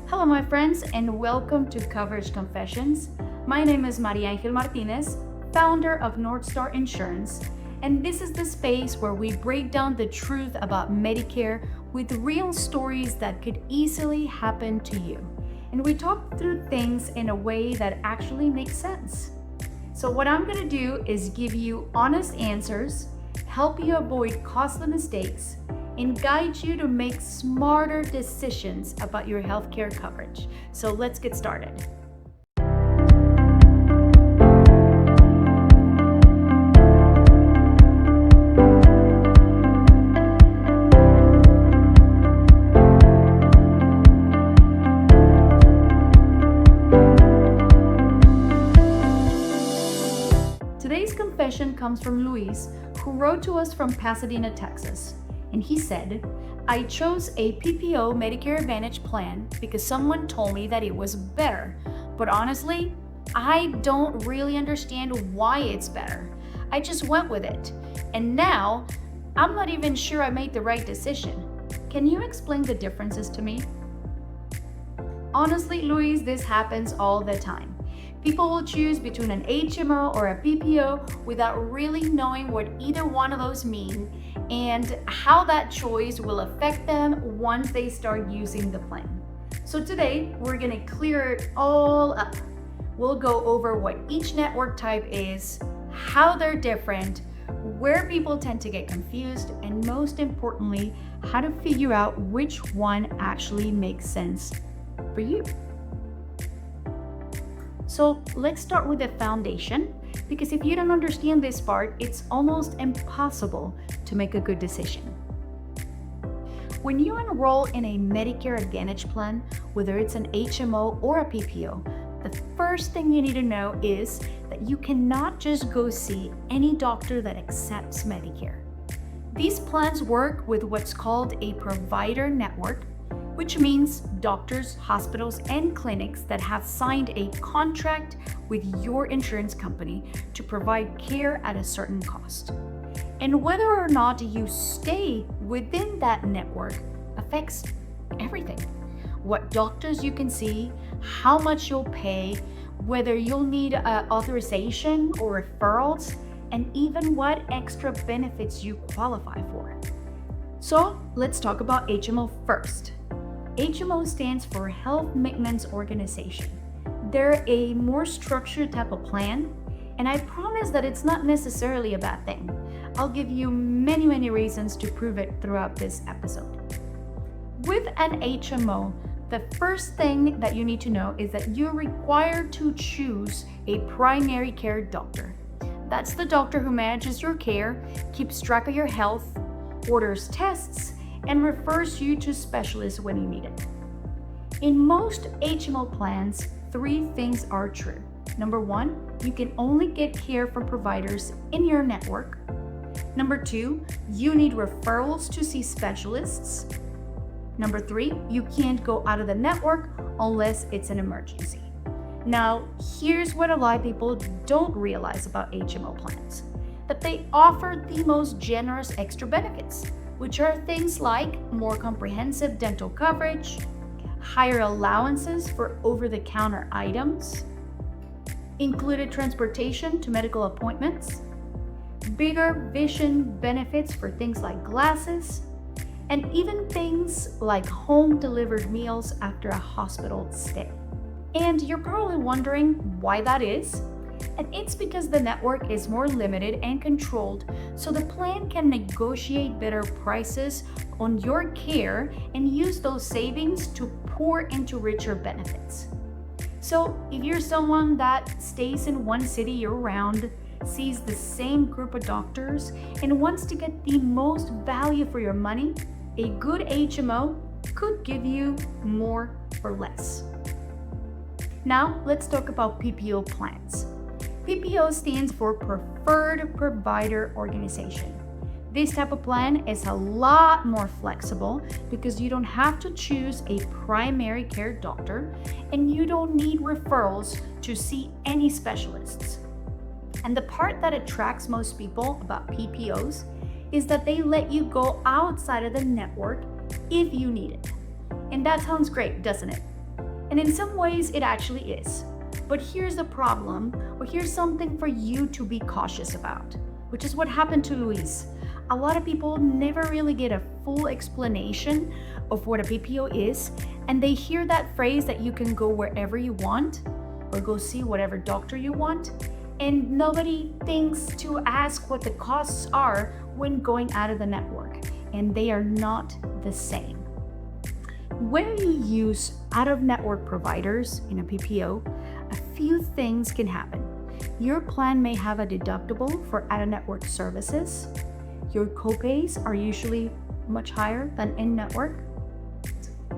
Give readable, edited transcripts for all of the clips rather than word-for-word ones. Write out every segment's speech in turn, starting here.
Hello, my friends, and welcome to Coverage Confessions. My name is Mariangel Martínez, founder of North Star Insurance, and this is the space where we break down the truth about Medicare with real stories that could easily happen to you. And we talk through things in a way that actually makes sense. So what I'm going to do is give you honest answers, help you avoid costly mistakes, and guide you to make smarter decisions about your healthcare coverage. So let's get started. Today's confession comes from Luis, who wrote to us from Pasadena, Texas. And he said, I chose a PPO Medicare Advantage plan because someone told me that it was better. But honestly, I don't really understand why it's better. I just went with it. And now, I'm not even sure I made the right decision. Can you explain the differences to me? Honestly, Luis, this happens all the time. People will choose between an HMO or a PPO without really knowing what either one of those mean and how that choice will affect them once they start using the plan. So today, we're gonna clear it all up. We'll go over what each network type is, how they're different, where people tend to get confused, and most importantly, how to figure out which one actually makes sense for you. So let's start with the foundation, because if you don't understand this part, it's almost impossible to make a good decision. When you enroll in a Medicare Advantage plan, whether it's an HMO or a PPO, the first thing you need to know is that you cannot just go see any doctor that accepts Medicare. These plans work with what's called a provider network, which means doctors, hospitals, and clinics that have signed a contract with your insurance company to provide care at a certain cost. And whether or not you stay within that network affects everything. What doctors you can see, how much you'll pay, whether you'll need authorization or referrals, and even what extra benefits you qualify for. So let's talk about HMO first. HMO stands for Health Maintenance Organization. They're a more structured type of plan, and I promise that it's not necessarily a bad thing. I'll give you many reasons to prove it throughout this episode. With an HMO, the first thing that you need to know is that you're required to choose a primary care doctor. That's the doctor who manages your care, keeps track of your health, orders tests, and refers you to specialists when you need it. In most HMO plans, 3 things are true. Number 1, you can only get care from providers in your network. Number 2, you need referrals to see specialists. Number 3, you can't go out of the network unless it's an emergency. Now, here's what a lot of people don't realize about HMO plans, that they offer the most generous extra benefits, which are things like more comprehensive dental coverage, higher allowances for over-the-counter items, included transportation to medical appointments, bigger vision benefits for things like glasses, and even things like home-delivered meals after a hospital stay. And you're probably wondering why that is. And it's because the network is more limited and controlled, so the plan can negotiate better prices on your care and use those savings to pour into richer benefits. So if you're someone that stays in one city year-round, sees the same group of doctors, and wants to get the most value for your money, a good HMO could give you more for less. Now let's talk about PPO plans. PPO stands for Preferred Provider Organization. This type of plan is a lot more flexible because you don't have to choose a primary care doctor and you don't need referrals to see any specialists. And the part that attracts most people about PPOs is that they let you go outside of the network if you need it. And that sounds great, doesn't it? And in some ways, it actually is. But here's the problem, or here's something for you to be cautious about, which is what happened to Luis. A lot of people never really get a full explanation of what a PPO is, and they hear that phrase that you can go wherever you want or go see whatever doctor you want, and nobody thinks to ask what the costs are when going out of the network, and they are not the same. When you use out-of-network providers in a PPO, a few things can happen. Your plan may have a deductible for out-of-network services. Your copays are usually much higher than in-network.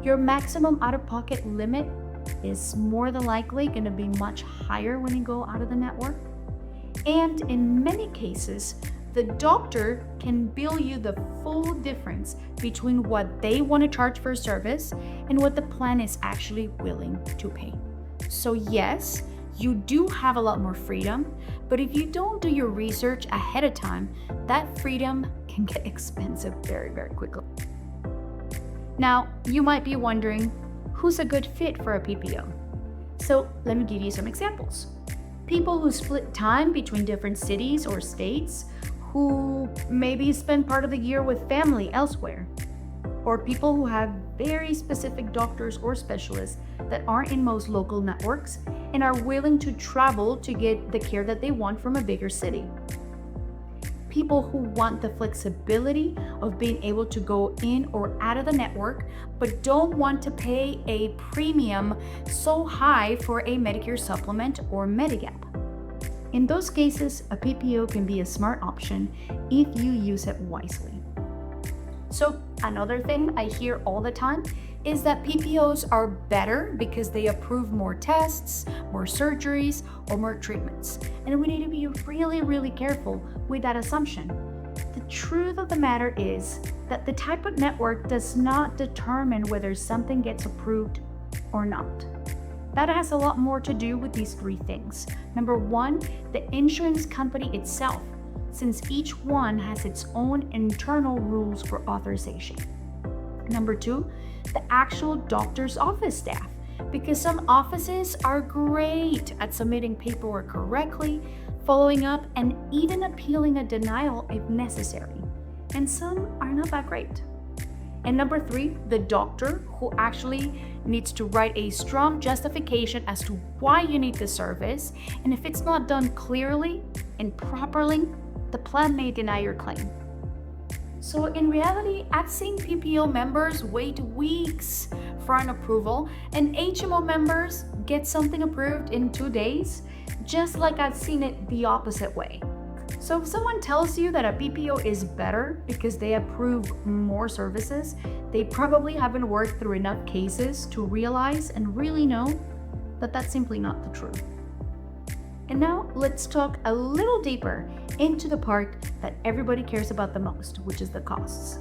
Your maximum out-of-pocket limit is more than likely going to be much higher when you go out of the network. And in many cases, the doctor can bill you the full difference between what they want to charge for a service and what the plan is actually willing to pay. So yes, you do have a lot more freedom, but if you don't do your research ahead of time, that freedom can get expensive very, very quickly. Now, you might be wondering, who's a good fit for a PPO? So let me give you some examples. People who split time between different cities or states, who maybe spend part of the year with family elsewhere, or people who have very specific doctors or specialists that aren't in most local networks and are willing to travel to get the care that they want from a bigger city. People who want the flexibility of being able to go in or out of the network, but don't want to pay a premium so high for a Medicare supplement or Medigap. In those cases, a PPO can be a smart option if you use it wisely. So another thing I hear all the time is that PPOs are better because they approve more tests, more surgeries, or more treatments. And we need to be really, really careful with that assumption. The truth of the matter is that the type of network does not determine whether something gets approved or not. That has a lot more to do with these three things. Number one, the insurance company itself, since each one has its own internal rules for authorization. Number two, the actual doctor's office staff, because some offices are great at submitting paperwork correctly, following up, and even appealing a denial if necessary. And some are not that great. And number three, the doctor who actually needs to write a strong justification as to why you need the service. And if it's not done clearly and properly, the plan may deny your claim. So in reality, I've seen PPO members wait weeks for an approval, and HMO members get something approved in 2 days, just like I've seen it the opposite way. So if someone tells you that a PPO is better because they approve more services, they probably haven't worked through enough cases to realize and really know that that's simply not the truth. And now let's talk a little deeper into the part that everybody cares about the most, which is the costs.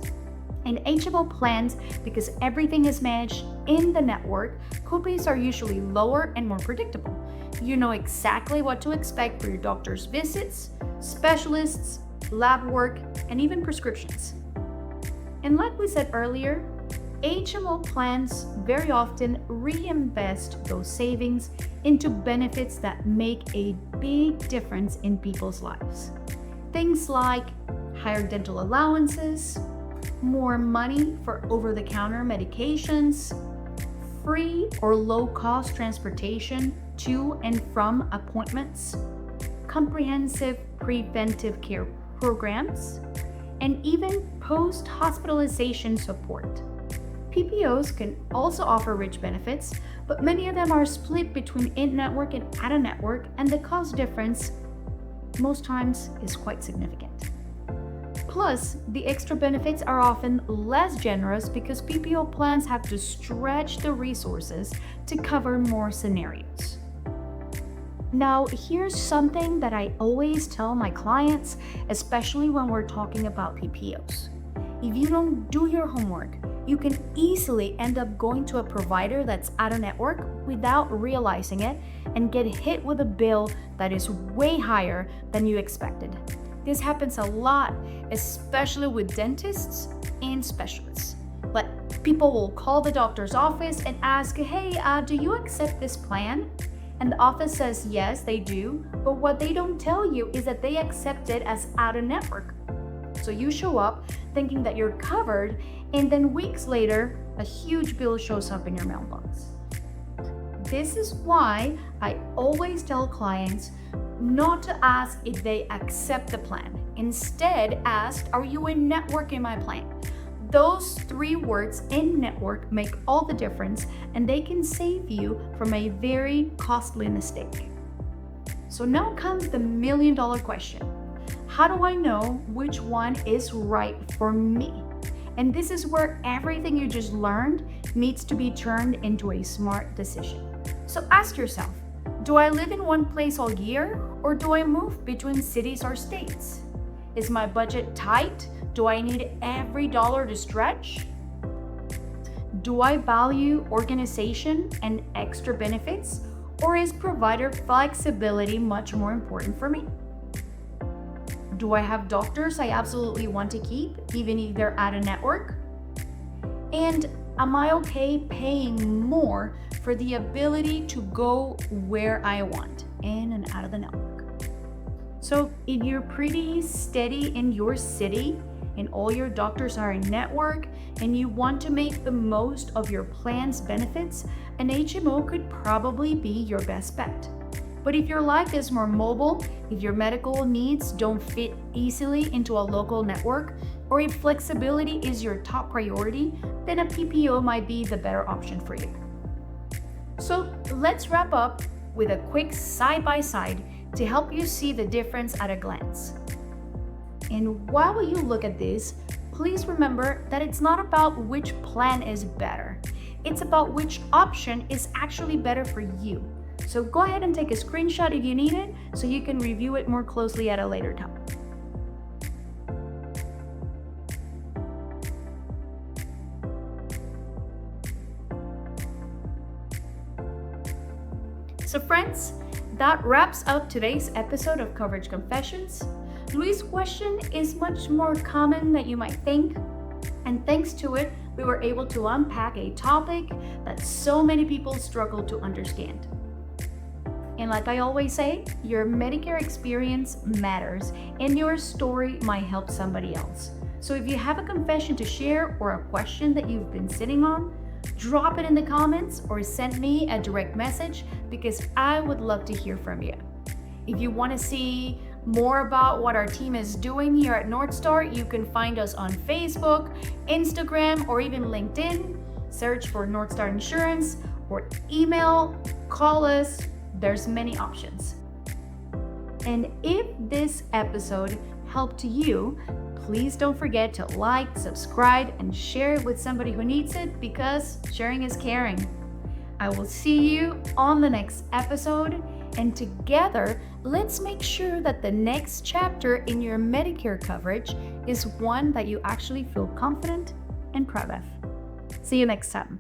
In HMO plans, because everything is managed in the network, copays are usually lower and more predictable. You know exactly what to expect for your doctor's visits, specialists, lab work, and even prescriptions. And like we said earlier, HMO plans very often reinvest those savings into benefits that make a big difference in people's lives. Things like higher dental allowances, more money for over-the-counter medications, free or low-cost transportation to and from appointments, comprehensive preventive care programs, and even post-hospitalization support. PPOs can also offer rich benefits, but many of them are split between in-network and out-of-network, and the cost difference most times is quite significant. Plus, the extra benefits are often less generous because PPO plans have to stretch the resources to cover more scenarios. Now, here's something that I always tell my clients, especially when we're talking about PPOs. If you don't do your homework, you can easily end up going to a provider that's out of network without realizing it and get hit with a bill that is way higher than you expected. This happens a lot, especially with dentists and specialists. But People will call the doctor's office and ask, hey, do you accept this plan? And the office says, yes, they do. But what they don't tell you is that they accept it as out of network. So you show up thinking that you're covered, and then weeks later, a huge bill shows up in your mailbox. This is why I always tell clients not to ask if they accept the plan. Instead, ask, are you in network in my plan? Those 3 words, in network, make all the difference, and they can save you from a very costly mistake. So now comes the million-dollar question. How do I know which one is right for me? And this is where everything you just learned needs to be turned into a smart decision. So ask yourself, do I live in one place all year, or do I move between cities or states? Is my budget tight? Do I need every dollar to stretch? Do I value organization and extra benefits, or is provider flexibility much more important for me? Do I have doctors I absolutely want to keep, even if they're out of network? And am I okay paying more for the ability to go where I want, in and out of the network? So if you're pretty steady in your city and all your doctors are in network and you want to make the most of your plan's benefits, an HMO could probably be your best bet. But if your life is more mobile, if your medical needs don't fit easily into a local network, or if flexibility is your top priority, then a PPO might be the better option for you. So let's wrap up with a quick side-by-side to help you see the difference at a glance. And while you look at this, please remember that it's not about which plan is better. It's about which option is actually better for you. So go ahead and take a screenshot if you need it so you can review it more closely at a later time. So friends, that wraps up today's episode of Coverage Confessions. Louis' question is much more common than you might think, and thanks to it, we were able to unpack a topic that so many people struggle to understand. And like I always say, your Medicare experience matters, and your story might help somebody else. So if you have a confession to share or a question that you've been sitting on, drop it in the comments or send me a direct message, because I would love to hear from you. If you want to see more about what our team is doing here at Northstar, you can find us on Facebook, Instagram, or even LinkedIn. Search for Northstar Insurance, or email, call us. There's many options. And if this episode helped you, please don't forget to like, subscribe, and share it with somebody who needs it, because sharing is caring. I will see you on the next episode, and together, let's make sure that the next chapter in your Medicare coverage is one that you actually feel confident and proud of. See you next time.